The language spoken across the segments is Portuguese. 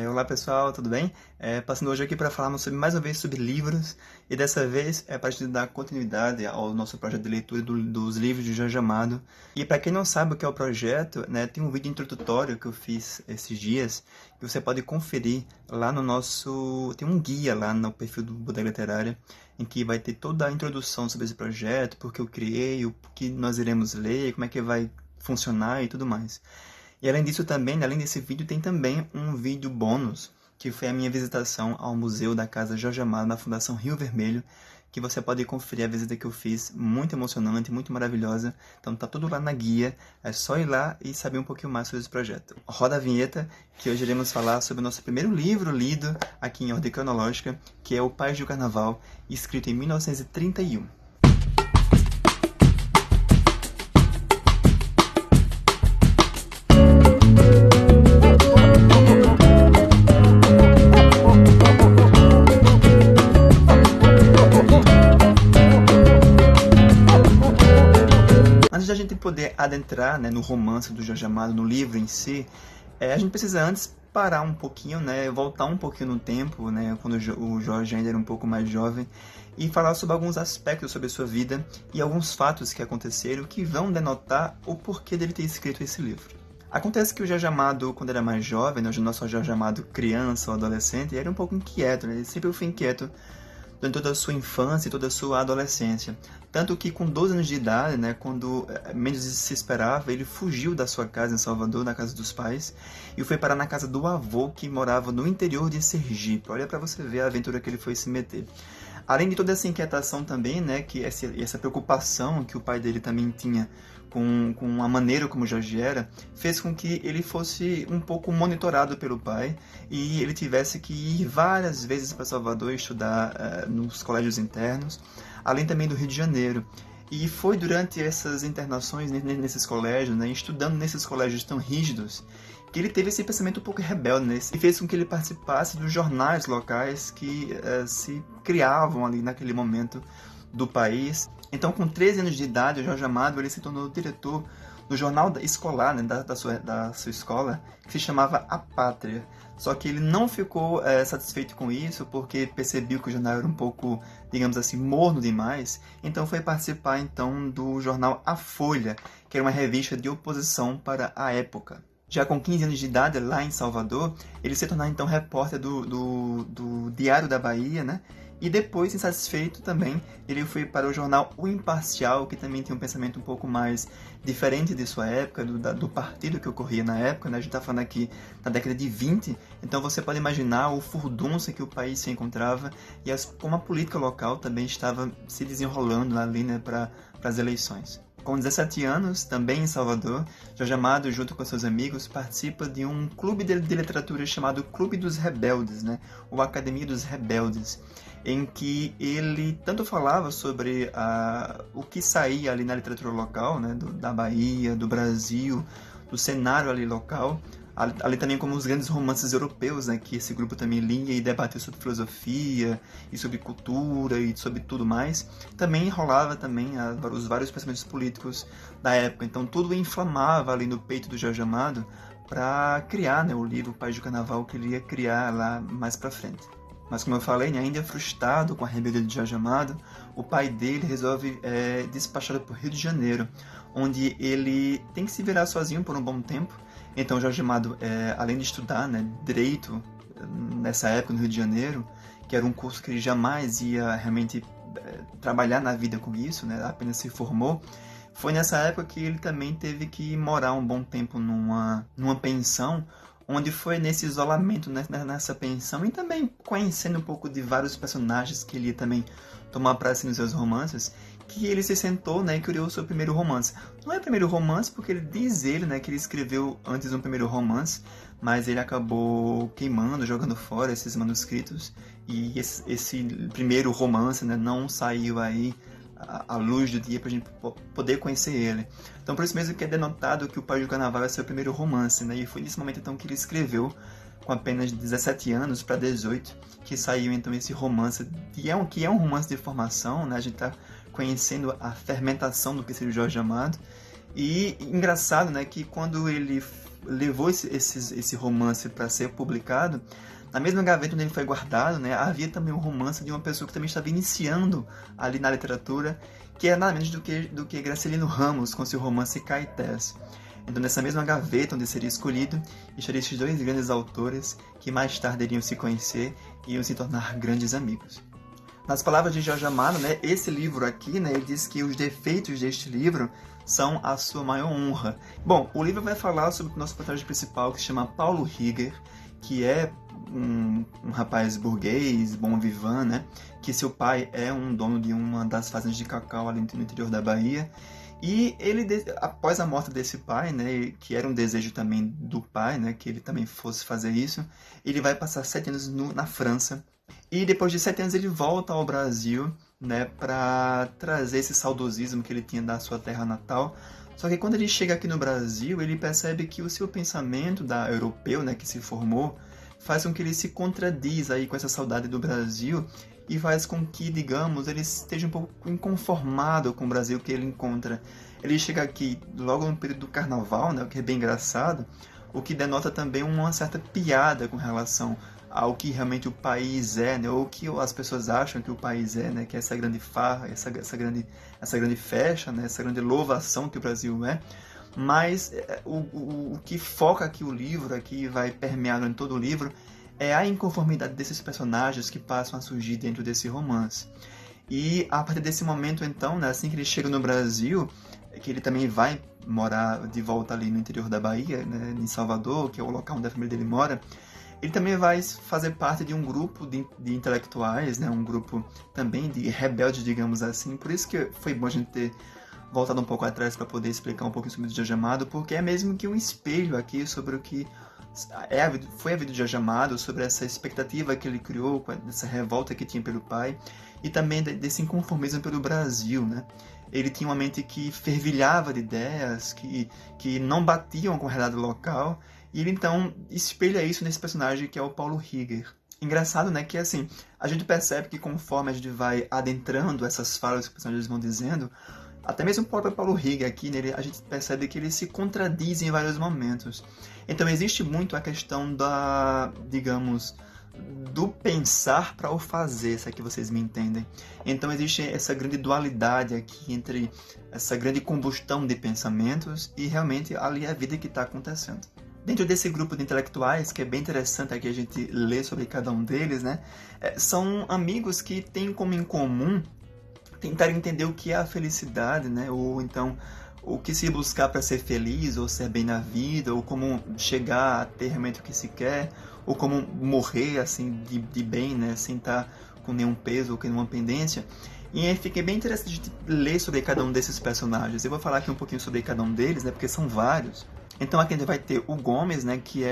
Olá pessoal, tudo bem? Passando hoje aqui para falarmos mais uma vez sobre livros e dessa vez é para gente dar continuidade ao nosso projeto de leitura dos livros de Jorge Amado. E para quem não sabe o que é o projeto, né, tem um vídeo introdutório que eu fiz esses dias que você pode conferir lá no nosso... Tem um guia lá no perfil do Bodega Literária em que vai ter toda a introdução sobre esse projeto, por que eu criei, o que nós iremos ler, como é que vai funcionar e tudo mais. E além disso também, além desse vídeo, tem também um vídeo bônus, que foi a minha visitação ao Museu da Casa Jorge Amado, na Fundação Rio Vermelho, que você pode conferir a visita que eu fiz, muito emocionante, muito maravilhosa. Então tá tudo lá na guia, é só ir lá e saber um pouquinho mais sobre esse projeto. Roda a vinheta, que hoje iremos falar sobre o nosso primeiro livro lido aqui em ordem cronológica, que é O Pais do Carnaval, escrito em 1931. Antes de a gente poder adentrar, né, no romance do Jorge Amado, no livro em si, a gente precisa antes parar um pouquinho, né, voltar um pouquinho no tempo, né, quando o Jorge ainda era um pouco mais jovem, e falar sobre alguns aspectos sobre a sua vida e alguns fatos que aconteceram que vão denotar o porquê dele ter escrito esse livro. Acontece que o Jorge Amado, quando era mais jovem, né, o nosso Jorge Amado criança ou adolescente, ele era um pouco inquieto, né, ele sempre foi inquieto durante toda a sua infância e toda a sua adolescência. Tanto que com 12 anos de idade, né, quando menos se esperava, ele fugiu da sua casa em Salvador, na casa dos pais, e foi parar na casa do avô, que morava no interior de Sergipe. Olha para você ver a aventura que ele foi se meter. Além de toda essa inquietação também, né, que essa preocupação que o pai dele também tinha com a maneira como Jorge era, fez com que ele fosse um pouco monitorado pelo pai e ele tivesse que ir várias vezes para Salvador estudar nos colégios internos, além também do Rio de Janeiro. E foi durante essas internações nesses colégios, né, estudando nesses colégios tão rígidos, que ele teve esse pensamento um pouco rebelde e fez com que ele participasse dos jornais locais que se criavam ali naquele momento do país. Então, com 13 anos de idade, o Jorge Amado ele se tornou diretor do jornal escolar, né, da sua escola, que se chamava A Pátria. Só que ele não ficou satisfeito com isso, porque percebeu que o jornal era um pouco, digamos assim, morno demais. Então foi participar então do jornal A Folha, que era uma revista de oposição para a época. Já com 15 anos de idade, lá em Salvador, ele se tornou então repórter do Diário da Bahia, né? E depois, insatisfeito também, ele foi para o jornal O Imparcial, que também tem um pensamento um pouco mais diferente de sua época, do partido que ocorria na época, né? A gente está falando aqui na década de 20, então você pode imaginar o furdúncio que o país se encontrava e como a política local também estava se desenrolando ali, né, para as eleições. Com 17 anos, também em Salvador, Jorge Amado, junto com seus amigos, participa de um clube de literatura chamado Clube dos Rebeldes, né? Ou Academia dos Rebeldes, em que ele tanto falava sobre o que saía ali na literatura local, né? Da Bahia, do Brasil, do cenário ali local, ali também como os grandes romances europeus, né, que esse grupo também lia e debatia sobre filosofia e sobre cultura e sobre tudo mais. Também enrolava também os vários pensamentos políticos da época. Então tudo inflamava ali no peito do Jorge Amado para criar, né, o livro Pais do Carnaval, que ele ia criar lá mais para frente. Mas como eu falei, né, ainda frustrado com a rebeldia de Jorge Amado, o pai dele resolve despachá-lo para o Rio de Janeiro, onde ele tem que se virar sozinho por um bom tempo. Então Jorge Amado, além de estudar, né, direito nessa época no Rio de Janeiro, que era um curso que ele jamais ia realmente trabalhar na vida com isso, né, apenas se formou, foi nessa época que ele também teve que morar um bom tempo numa pensão, onde foi nesse isolamento, nessa pensão, e também conhecendo um pouco de vários personagens que ele ia também tomar para si nos seus romances, que ele se sentou, né, e criou o seu primeiro romance. Não é o primeiro romance, porque ele diz né, que ele escreveu antes um primeiro romance, mas ele acabou queimando, jogando fora esses manuscritos, e esse primeiro romance, né, não saiu aí à luz do dia para a gente poder conhecer ele. Então por isso mesmo que é denotado que O Pais do Carnaval é seu primeiro romance, né, e foi nesse momento então que ele escreveu, com apenas 17 anos para 18, que saiu então esse romance, que é um romance de formação, né, a gente está conhecendo a fermentação do que seria o Jorge Amado. E engraçado, né, que quando ele levou esse romance para ser publicado, na mesma gaveta onde ele foi guardado, né, havia também um romance de uma pessoa que também estava iniciando ali na literatura, que é nada menos do que Graciliano Ramos, com seu romance Caetés. Então, nessa mesma gaveta onde seria escolhido, estariam esses dois grandes autores que mais tarde iriam se conhecer e iam se tornar grandes amigos. Nas palavras de Jorge Amado, né, esse livro aqui, né, ele diz que os defeitos deste livro são a sua maior honra. Bom, o livro vai falar sobre o nosso personagem principal, que se chama Paulo Rieger, que é um rapaz burguês, bom vivant, né, que seu pai é um dono de uma das fazendas de cacau ali no interior da Bahia. E ele, após a morte desse pai, né, que era um desejo também do pai, né, que ele também fosse fazer isso, ele vai passar 7 anos na França. E depois de 7 anos ele volta ao Brasil, né, para trazer esse saudosismo que ele tinha da sua terra natal. Só que quando ele chega aqui no Brasil, ele percebe que o seu pensamento europeu, né, que se formou, faz com que ele se contradiz aí com essa saudade do Brasil e faz com que, digamos, ele esteja um pouco inconformado com o Brasil que ele encontra. Ele chega aqui logo no período do Carnaval, né, o que é bem engraçado, o que denota também uma certa piada com relação ao que realmente o país é, né, ou o que as pessoas acham que o país é, né, que é essa grande farra, essa grande festa, né, essa grande louvação que o Brasil é. Mas o que foca aqui o livro, aqui vai permear em todo o livro, é a inconformidade desses personagens que passam a surgir dentro desse romance. E a partir desse momento, então, né, assim que ele chega no Brasil, que ele também vai morar de volta ali no interior da Bahia, né, em Salvador, que é o local onde a família dele mora, ele também vai fazer parte de um grupo de intelectuais, né, um grupo também de rebeldes, digamos assim. Por isso que foi bom a gente ter voltado um pouco atrás para poder explicar um pouquinho sobre o Jorge Amado, porque é mesmo que um espelho aqui sobre o que foi a vida de Jorge Amado, sobre essa expectativa que ele criou, essa revolta que tinha pelo pai, e também desse inconformismo pelo Brasil, né? Ele tinha uma mente que fervilhava de ideias, que não batiam com a realidade local, e ele então espelha isso nesse personagem que é o Paulo Rieger. Engraçado, né, que assim, a gente percebe que conforme a gente vai adentrando essas falas que os personagens vão dizendo, até mesmo o próprio Paulo Rieger aqui, nele, a gente percebe que ele se contradiz em vários momentos. Então existe muito a questão digamos, do pensar para o fazer, se é que vocês me entendem. Então existe essa grande dualidade aqui entre essa grande combustão de pensamentos e realmente ali a vida que está acontecendo. Dentro desse grupo de intelectuais, que é bem interessante aqui a gente ler sobre cada um deles, né, são amigos que têm como em comum tentar entender o que é a felicidade, né? Ou então o que se buscar para ser feliz, ou ser bem na vida, ou como chegar a ter realmente o que se quer, ou como morrer assim de bem, né? Sem estar com nenhum peso ou com nenhuma pendência. E aí fica bem interessante de ler sobre cada um desses personagens. Eu vou falar aqui um pouquinho sobre cada um deles, né? Porque são vários. Então aqui a gente vai ter o Gomes, né? Que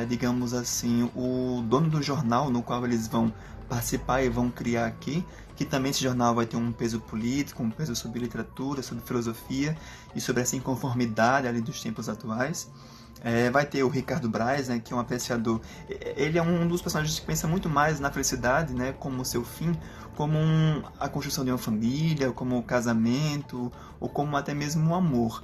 digamos assim, o dono do jornal no qual eles vão participar e vão criar aqui, que também esse jornal vai ter um peso político, um peso sobre literatura, sobre filosofia e sobre essa inconformidade ali dos tempos atuais. Vai ter o Ricardo Braz, né, que é um apreciador. Ele é um dos personagens que pensa muito mais na felicidade, né, como seu fim, como a construção de uma família, como o casamento, ou como até mesmo o amor.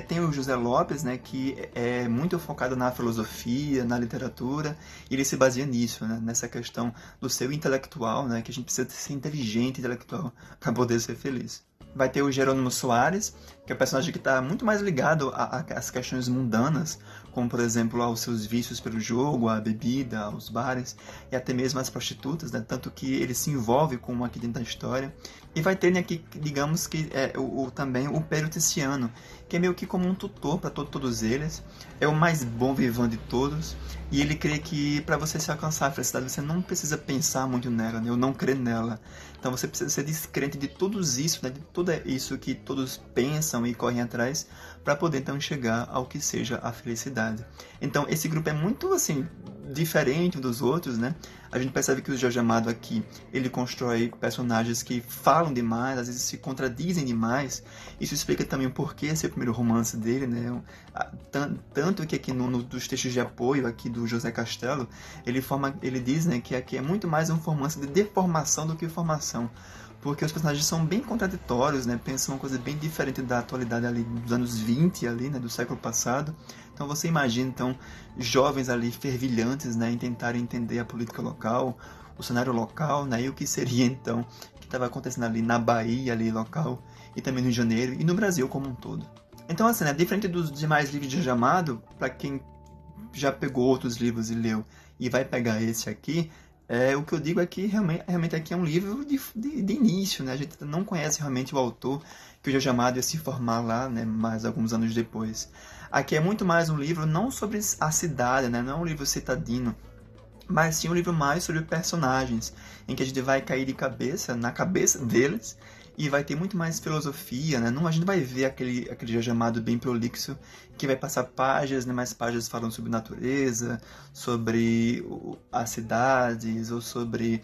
Tem o José Lopes, né, que é muito focado na filosofia, na literatura, e ele se baseia nisso, né, nessa questão do ser intelectual, né, que a gente precisa ser inteligente intelectual para poder ser feliz. Vai ter o Jerônimo Soares, que é um personagem que está muito mais ligado às questões mundanas, como, por exemplo, aos seus vícios pelo jogo, à bebida, aos bares, e até mesmo às prostitutas, né? Tanto que ele se envolve com aqui dentro da história. E vai ter aqui, digamos que também o Pério Tiziano, que é meio que como um tutor para todos eles, é o mais bom vivant de todos, e ele crê que para você se alcançar a felicidade, você não precisa pensar muito nela, né? Ou não crer nela. Então você precisa ser descrente de tudo isso, né? De tudo isso que todos pensam e correm atrás, para poder então chegar ao que seja a felicidade. Então esse grupo é muito assim diferente um dos outros, né? A gente percebe que o Jorge Amado aqui, ele constrói personagens que falam demais, às vezes se contradizem demais. Isso explica também o porquê esse é o primeiro romance dele, né? Tanto que aqui dos textos de apoio aqui do José Castelo, ele diz, né, que aqui é muito mais um romance de deformação do que formação. porque os personagens são bem contraditórios, né? Pensam uma coisa bem diferente da atualidade ali dos anos 20 ali, né? Do século passado. Então você imagina, então, jovens ali fervilhantes, né? Em tentarem entender a política local, o cenário local, né? E o que seria, então, o que estava acontecendo ali na Bahia, ali, local, e também no Rio de Janeiro, e no Brasil como um todo. Então, assim, né? Diferente dos demais livros de Jorge Amado, para quem já pegou outros livros e leu, e vai pegar esse aqui, o que eu digo é que realmente aqui é um livro de início, né? A gente não conhece realmente o autor, que o Jorge Amado ia se formar lá, né? Mais alguns anos depois. Aqui é muito mais um livro não sobre a cidade, né? Não é um livro citadino, mas sim um livro mais sobre personagens, em que a gente vai cair de cabeça na cabeça deles e vai ter muito mais filosofia, né? Não, a gente vai ver aquele Jorge Amado bem prolixo, que vai passar páginas, né? Mais páginas falando sobre natureza, sobre as cidades, ou sobre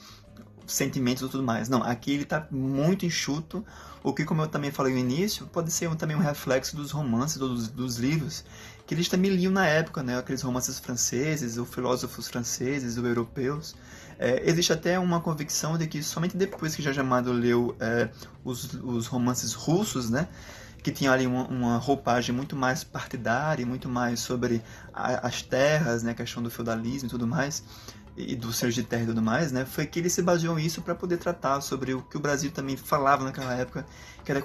sentimentos e tudo mais. Não, aqui ele está muito enxuto, o que, como eu também falei no início, pode ser também um reflexo dos romances, dos livros, que eles também liam na época, né? Aqueles romances franceses, ou filósofos franceses, ou europeus. Existe até uma convicção de que somente depois que Jorge Amado leu os romances russos, né? Que tinha ali uma roupagem muito mais partidária, muito mais sobre as terras, né? A questão do feudalismo e tudo mais, e dos senhores de terra e tudo mais, né? Foi que ele se baseou nisso para poder tratar sobre o que o Brasil também falava naquela época, que era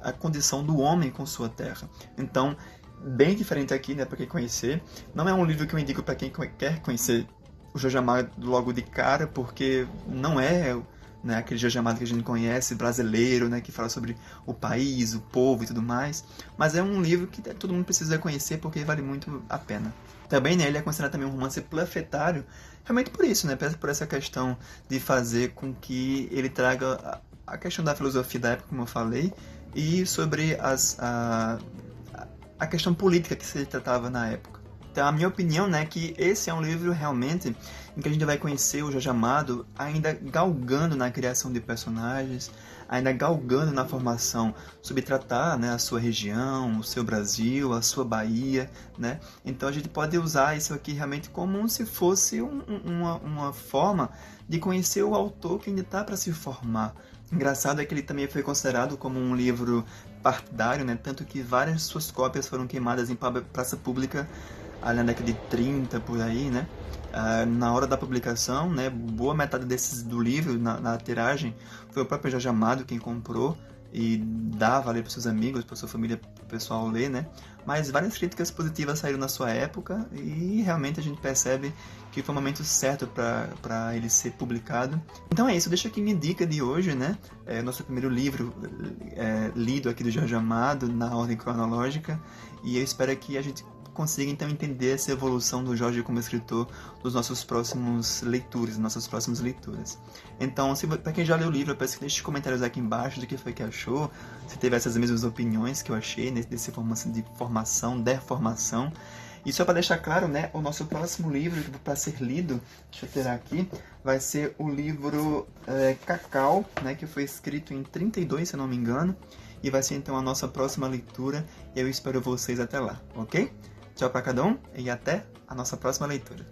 a condição do homem com sua terra. Então, bem diferente aqui, né, para quem conhecer. Não é um livro que eu indico para quem quer conhecer o Jorge Amado logo de cara, porque não é, né, aquele Jorge Amado que a gente conhece, brasileiro, né, que fala sobre o país, o povo e tudo mais. Mas é um livro que todo mundo precisa conhecer porque vale muito a pena. Também, né, ele é considerado também um romance panfletário, realmente por isso, né, por essa questão de fazer com que ele traga a questão da filosofia da época, como eu falei, e sobre a questão política que se tratava na época. Então, a minha opinião, né, é que esse é um livro realmente em que a gente vai conhecer o Jorge Amado ainda galgando na criação de personagens, ainda galgando na formação sobre tratar, né, a sua região, o seu Brasil, a sua Bahia, né? Então a gente pode usar isso aqui realmente como se fosse uma forma de conhecer o autor que ainda está para se formar. Engraçado é que ele também foi considerado como um livro partidário, né? Tanto que várias suas cópias foram queimadas em praça pública ali na década de 30, por aí, né? Na hora da publicação, né? Boa metade do livro, na tiragem, foi o próprio Jorge Amado quem comprou e dava ali para seus amigos, para sua família, para o pessoal ler, né? Mas várias críticas positivas saíram na sua época e realmente a gente percebe que foi o momento certo para ele ser publicado. Então é isso, deixa aqui minha dica de hoje, né? Nosso primeiro livro lido aqui do Jorge Amado, na ordem cronológica, e eu espero que a gente consiga então entender essa evolução do Jorge como escritor dos nossos próximos leituras, nossas próximas leituras. Então, para quem já leu o livro, eu peço que deixe comentários aqui embaixo do que foi que achou, se teve essas mesmas opiniões que eu achei desse formação de formação, deformação. E só para deixar claro, né, o nosso próximo livro para ser lido, deixa eu tirar aqui, vai ser o livro Cacau, né, que foi escrito em 32, se eu não me engano, e vai ser então a nossa próxima leitura, e eu espero vocês até lá, ok? Tchau para cada um e até a nossa próxima leitura.